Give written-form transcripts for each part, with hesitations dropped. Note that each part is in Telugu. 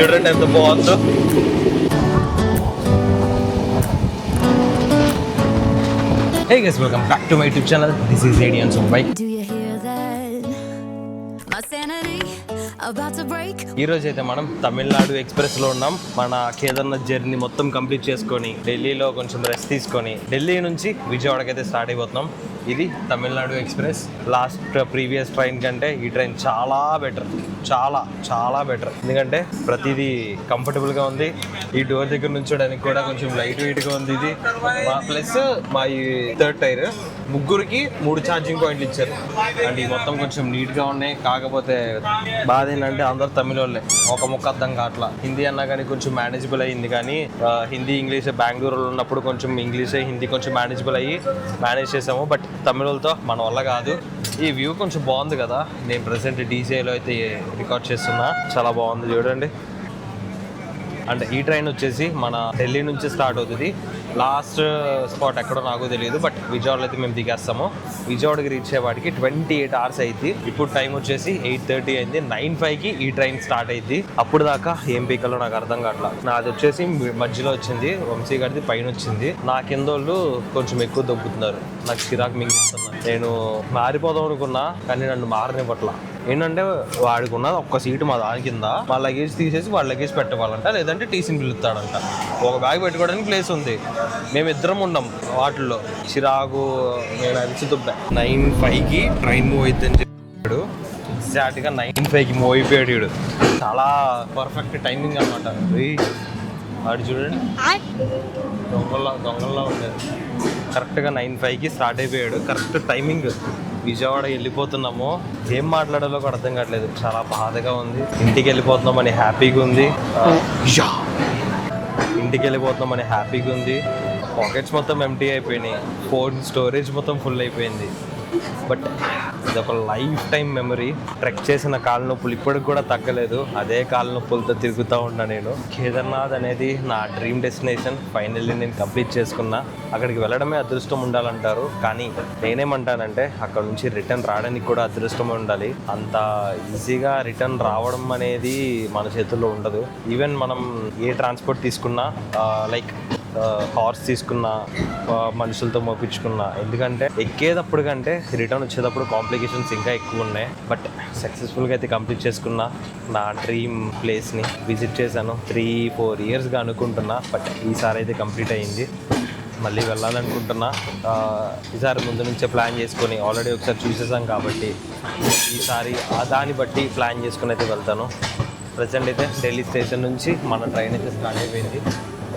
చూడండి ఎంత బాగుందో. Hey guys, welcome back to my YouTube channel. This is Radiance of Bike. Do you hear that? My sanity about to break. ఈ రోజు అయితే మనం తమిళనాడు ఎక్స్ప్రెస్ లో ఉన్నాం. మన కేదార్నాథ్ జర్నీ మొత్తం కంప్లీట్ చేసుకొని ఢిల్లీలో కొంచెం రెస్ట్ తీసుకొని ఢిల్లీ నుంచి విజయవాడకి అయితే స్టార్ట్ అయిపోతున్నాం. ఇది Tamil Nadu express. Last previous train కంటే ఈ ట్రైన్ చాలా బెటర్, చాలా చాలా బెటర్. ఎందుకంటే ప్రతిదీ కంఫర్టబుల్గా ఉంది. ఈ డోర్ దగ్గర నుంచోడానికి కూడా కొంచెం లైట్ వెయిట్గా ఉంది ఇది. ప్లస్ మా ఈ థర్డ్ టైర్ ముగ్గురికి 3 ఛార్జింగ్ పాయింట్లు ఇచ్చారు. అండ్ ఈ మొత్తం కొంచెం నీట్గా ఉన్నాయి. కాకపోతే బాధ ఏంటంటే అందరు తమిళ వాళ్ళే, ఒక ముక్క అర్థం కావట్లా. హిందీ అన్నా కానీ కొంచెం మేనేజబుల్ అయ్యింది. కానీ హిందీ ఇంగ్లీష్ బెంగళూరులో ఉన్నప్పుడు కొంచెం ఇంగ్లీష్ హిందీ కొంచెం మేనేజబుల్ అయ్యి మేనేజ్ చేసాము. బట్ తమిళతో మన వల్ల కాదు. ఈ వ్యూ కొంచెం బాగుంది కదా. నేను ప్రెసెంట్ డీజేలో అయితే రికార్డ్ చేస్తున్నా. చాలా బాగుంది చూడండి. అంటే ఈ ట్రైన్ వచ్చేసి మన ఢిల్లీ నుంచి స్టార్ట్ అవుతుంది. లాస్ట్ స్పాట్ ఎక్కడో నాకు తెలియదు. బట్ విజయవాడలో అయితే మేము దిగేస్తాము. విజయవాడకి రీచ్ అయ్యేవాడికి 28 hours అయింది. ఇప్పుడు టైం వచ్చేసి 8:30 అయింది. 9:05కి ఈ ట్రైన్ స్టార్ట్ అయింది. అప్పుడు దాకా ఏం పీకలో నాకు అర్థం కావట్లా. నాది వచ్చేసి మధ్యలో వచ్చింది, వంశీ గారిది పైన వచ్చింది. నా కింద వాళ్ళు కొంచెం ఎక్కువ దొబ్బుతున్నారు. నాకు చిరాకు మింగిస్తున్నారు. నేను మారిపోదాం అనుకున్నా కానీ నన్ను మారనివ్వట్లా. ఏంటంటే వాడికి ఉన్నది ఒక్క సీటు మా దాని కింద. మా లగేజ్ తీసేసి వాళ్ళ లగేజ్ పెట్టవాలంట, లేదంటే టీసీని పిలుస్తాడంట. ఒక బ్యాగ్ పెట్టుకోవడానికి ప్లేస్ ఉంది. మేమిద్దరం ఉన్నాం వాటిల్లో. చిరాకు నేను అరిచితుబ్బా. 9:05కి ట్రైన్ మూవ్ అవుతుందని చెప్పాడు. ఎగ్జాక్ట్గా 9:05కి మూవ్ అయిపోయాడు వీడు. చాలా పర్ఫెక్ట్ టైమింగ్ అనమాట. వాడు చూడండి దొంగల్లా ఉండేది. కరెక్ట్గా 9:05కి స్టార్ట్ అయిపోయాడు. Correct timing. విజయవాడ వెళ్ళిపోతున్నాము. ఏం మాట్లాడాలో కూడా అర్థం కావట్లేదు. చాలా బాధగా ఉంది. ఇంటికి వెళ్ళిపోతున్నామని హ్యాపీగా ఉంది. పాకెట్స్ మొత్తం ఎంటీ అయిపోయినాయి. ఫోన్ స్టోరేజ్ మొత్తం ఫుల్ అయిపోయింది. బట్ ఇది ఒక లైఫ్ టైం మెమరీ. ట్రెక్ చేసిన కాళ్ళ నొప్పులు ఇప్పటికి కూడా తగ్గలేదు. అదే కాళ్ళ నొప్పులతో తిరుగుతూ ఉన్నా నేను. కేదార్నాథ్ అనేది నా డ్రీమ్ డెస్టినేషన్. ఫైనల్లీ నేను కంప్లీట్ చేసుకున్నా. అక్కడికి వెళ్ళడమే అదృష్టం ఉండాలంటారు. కానీ నేనేమంటానంటే అక్కడ నుంచి రిటర్న్ రావడానికి కూడా అదృష్టం ఉండాలి. అంత ఈజీగా రిటర్న్ రావడం అనేది మన చేతుల్లో ఉండదు. ఈవెన్ మనం ఏ ట్రాన్స్పోర్ట్ తీసుకున్నా, లైక్ హార్స్ తీసుకున్నా, మనుషులతో మోపించుకున్నా, ఎందుకంటే ఎక్కేటప్పుడు కంటే రిటర్న్ వచ్చేటప్పుడు కాంప్లికేషన్స్ ఇంకా ఎక్కువ ఉన్నాయి. బట్ సక్సెస్ఫుల్గా అయితే కంప్లీట్ చేసుకున్నా. నా డ్రీమ్ ప్లేస్ని విజిట్ చేశాను. 3-4 yearsగా అనుకుంటున్నా. బట్ ఈసారి అయితే కంప్లీట్ అయ్యింది. మళ్ళీ వెళ్ళాలనుకుంటున్నా. ఈసారి ముందు నుంచే ప్లాన్ చేసుకొని ఆల్రెడీ ఒకసారి చూసేసాం కాబట్టి ఈసారి దాన్ని బట్టి ప్లాన్ చేసుకుని అయితే వెళ్తాను. ప్రజెంట్ అయితే ఢిల్లీ స్టేషన్ నుంచి మన ట్రైన్ అయితే స్టార్ట్ అయిపోయింది.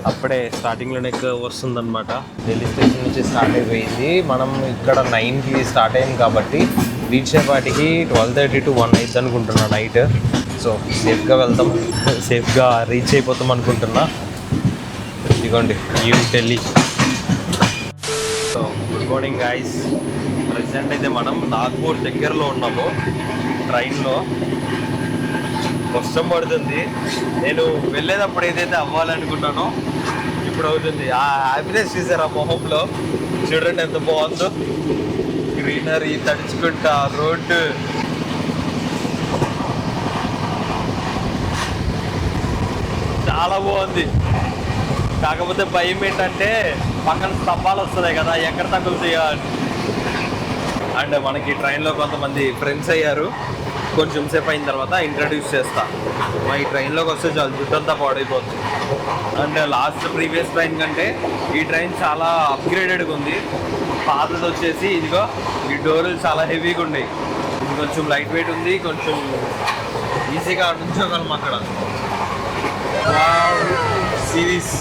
అప్పుడే స్టార్టింగ్లోనే వస్తుందన్నమాట. ఢిల్లీ స్టేషన్ నుంచి స్టార్ట్ అయిపోయింది. మనం ఇక్కడ 9కి స్టార్ట్ అయ్యింది కాబట్టి రీచ్ అయ్యేపాటికి 12:30 to 1 అవుతుంది అనుకుంటున్నా నైట్. సో సేఫ్గా వెళ్తాం, సేఫ్గా రీచ్ అయిపోతాం అనుకుంటున్నా. ఇదిగోండి new Delhi. So good morning guys. Present అయితే మనం నాగ్పూర్ దగ్గరలో ఉన్నాము. ట్రైన్లో వర్షం పడుతుంది. నేను వెళ్ళేటప్పుడు ఏదైతే అవ్వాలనుకున్నానో ఇప్పుడు అవుతుంది. ఆ హ్యాపీనెస్ చూసారా మొహంలో. చూడండి ఎంత బాగుందో. గ్రీనరీ తడుచుకుంటా రోడ్డు. చాలా బాగుంది. కాకపోతే భయం ఏంటంటే పక్కన స్తంభాలు వస్తున్నాయి కదా, ఎక్కడ తగులుతాయో అని. అండ్ మనకి ట్రైన్లో కొంతమంది ఫ్రెండ్స్ అయ్యారు. కొంచెం సేపు అయిన తర్వాత ఇంట్రడ్యూస్ చేస్తా. మా ఈ ట్రైన్లోకి వస్తే చాలా జుట్టంతా పాడైపోతుంది. అండ్ లాస్ట్ ప్రీవియస్ ట్రైన్ కంటే ఈ ట్రైన్ చాలా అప్గ్రేడెడ్గా ఉంది. పాతది వచ్చేసి ఇదిగో ఈ డోర్లు చాలా హెవీగా ఉన్నాయి. ఇది కొంచెం లైట్ వెయిట్ ఉంది. కొంచెం ఈజీగా నుంచోగలం అక్కడ. సిరీస్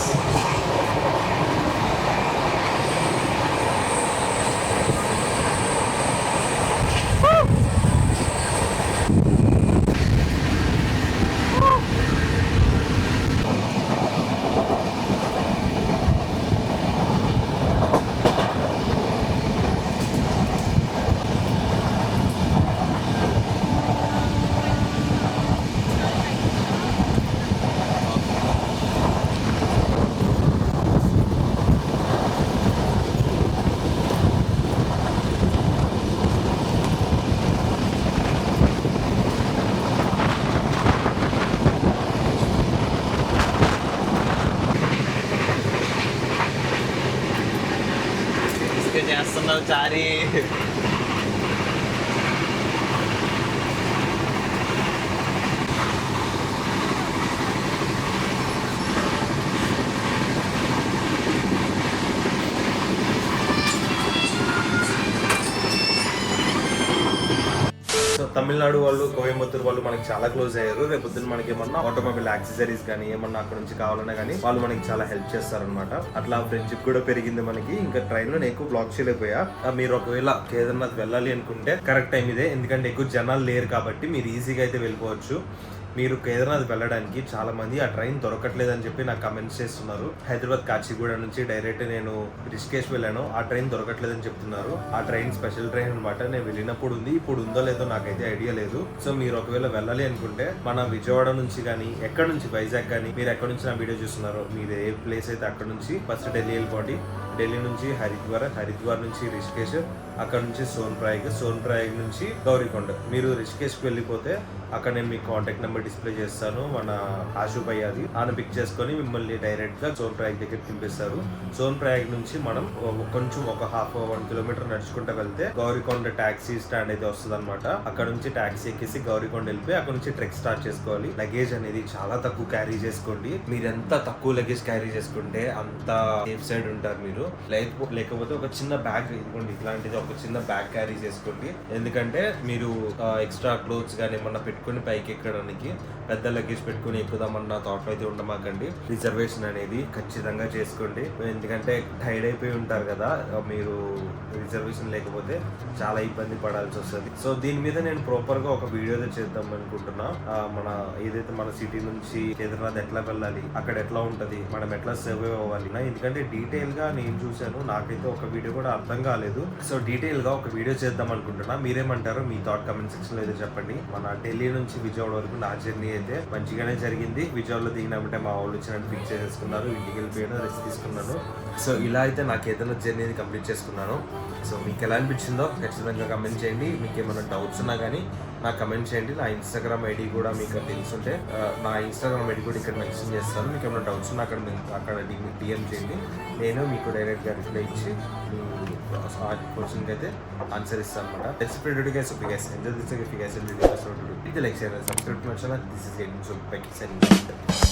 చేస్తావు చారి? సో తమిళనాడు వాళ్ళు, కోయంబత్తూరు వాళ్ళు మనకి చాలా క్లోజ్ అయ్యారు. రేపు పొద్దున్న మనకి ఏమన్నా ఆటోమొబైల్ యాక్సెసరీస్ కానీ ఏమన్నా అక్కడ నుంచి కావాలన్నా కానీ వాళ్ళు మనకి చాలా హెల్ప్ చేస్తారనమాట. అట్లా ఫ్రెండ్షిప్ కూడా పెరిగింది మనకి. ఇంకా ట్రైన్ లో నేను ఎక్కువ బ్లాక్ చేయలేకపోయా. మీరు ఒకవేళ కేదార్నాథ్ వెళ్ళాలి అనుకుంటే కరెక్ట్ టైం ఇదే, ఎందుకంటే ఎక్కువ జనాలు లేరు కాబట్టి మీరు ఈజీగా అయితే వెళ్ళిపోవచ్చు. మీరు కేదార్నాథ్ వెళ్ళడానికి చాలా మంది ఆ ట్రైన్ దొరకట్లేదని చెప్పి నాకు కమెంట్స్ చేస్తున్నారు. హైదరాబాద్ కాచిగూడ నుంచి డైరెక్ట్ నేను రిషికేష్ వెళ్ళాను, ఆ ట్రైన్ దొరకట్లేదని చెప్తున్నారు. ఆ ట్రైన్ స్పెషల్ ట్రైన్ అనమాట. నేను వెళ్ళినప్పుడు ఉంది, ఇప్పుడు ఉందో లేదో నాకైతే ఐడియా లేదు. సో మీరు ఒకవేళ వెళ్ళాలి అనుకుంటే మన విజయవాడ నుంచి కానీ ఎక్కడ నుంచి వైజాగ్ కానీ మీరు ఎక్కడ నుంచి నా వీడియో చూస్తున్నారో మీరు ఏ ప్లేస్ అయితే అక్కడ నుంచి ఫస్ట్ ఢిల్లీ వెళ్ళిపోండి. ఢిల్లీ నుంచి హరిద్వార్ నుంచి రిషికేష్, అక్కడ నుంచి సోన్ప్రయాగ్ నుంచి గౌరీకొండ. మీరు రిషికేష్కి వెళ్ళిపోతే అక్కడ నేను మీకు కాంటాక్ట్ నెంబర్ డిస్ప్లే చేస్తాను. మన ఆశు భయ్యాది ఆయన పిక్ చేసుకొని మిమ్మల్ని డైరెక్ట్ గా సోన్ప్రయాగ్ దగ్గర తింపిస్తారు. సోన్ప్రయాగ్ నుంచి మనం కొంచెం ఒక 1 కిలోమీటర్ నడుచుకుంటూ వెళ్తే గౌరీకొండ టాక్సీ స్టాండ్ అయితే వస్తుంది అనమాట. అక్కడ నుంచి టాక్సీ ఎక్కేసి గౌరీకొండ వెళ్ళిపోయి అక్కడ నుంచి ట్రెక్ స్టార్ట్ చేసుకోవాలి. లగేజ్ అనేది చాలా తక్కువ క్యారీ చేసుకోండి. మీరు ఎంత తక్కువ లగేజ్ క్యారీ చేసుకుంటే అంత సేఫ్ సైడ్ ఉంటారు మీరు. లేకపోతే ఒక చిన్న బ్యాగ్ ఇదిగోండి, ఇట్లాంటిది ఒక చిన్న బ్యాగ్ క్యారీ చేసుకోండి. ఎందుకంటే మీరు ఎక్స్ట్రా క్లోత్స్ కానీ ఏమన్నా పెట్టుకుని పైకి ఎక్కడానికి పెద్ద లగేజ్ పెట్టుకుని ఎక్కుదామన్న థాట్ అయితే ఉండమాకండి. రిజర్వేషన్ అనేది ఖచ్చితంగా చేసుకోండి. ఎందుకంటే టైర్డ్ అయిపోయి ఉంటారు కదా, మీరు రిజర్వేషన్ లేకపోతే చాలా ఇబ్బంది పడాల్సి వస్తుంది. సో దీని మీద నేను ప్రాపర్ గా ఒక వీడియో చేద్దాం అనుకుంటున్నా. మన ఏదైతే మన సిటీ నుంచి కేదార్నాథ్ ఎట్లా వెళ్ళాలి, అక్కడ ఎట్లా ఉంటది, మనం ఎట్లా సర్వైవ్ అవ్వాలి. ఎందుకంటే డీటెయిల్ గా నేను చూశాను, నాకైతే ఒక వీడియో కూడా అర్థం కాలేదు. సో డీటెయిల్ గా ఒక వీడియో చేద్దాం అనుకుంటున్నా. మీరేమంటారు? మీ థాట్ కమెంట్ సెక్షన్ లో అయితే చెప్పండి. మన ఢిల్లీ నుంచి విజయవాడ వరకు నా జర్నీ అయితే మంచిగానే జరిగింది. విజయవాడలో దిగినామంటే మా వాళ్ళు వచ్చినట్టు ఫిక్స్ చేసేసుకున్నారు, ఇంటికి వెళ్ళిపోయాను, రెస్ట్ తీసుకున్నాను. సో ఇలా అయితే నాకు ఏదైనా జర్నీ కంప్లీట్ చేసుకున్నాను. సో మీకు ఎలా అనిపించిందో ఖచ్చితంగా కమెంట్ చేయండి. మీకు ఏమైనా డౌట్స్ ఉన్నా కానీ నాకు కమెంట్ చేయండి. నా ఇన్స్టాగ్రామ్ ఐడి కూడా మీకు తెలుసుంటే నా ఇన్స్టాగ్రామ్ ఐడి కూడా ఇక్కడ మెన్షన్ చేస్తాను. మీకు ఏమైనా డౌట్స్ ఉన్నా అక్కడ డిఎం చేయండి. నేను మీకు డైరెక్ట్గా రిప్లై ఇచ్చి ఆ క్వశ్చన్కి అయితే ఆన్సర్ ఇస్తాను అనమాట. Enjoy this video, guys. If you guys enjoyed this video, please like, share, and subscribe to my channel. This is Edwin Bhai.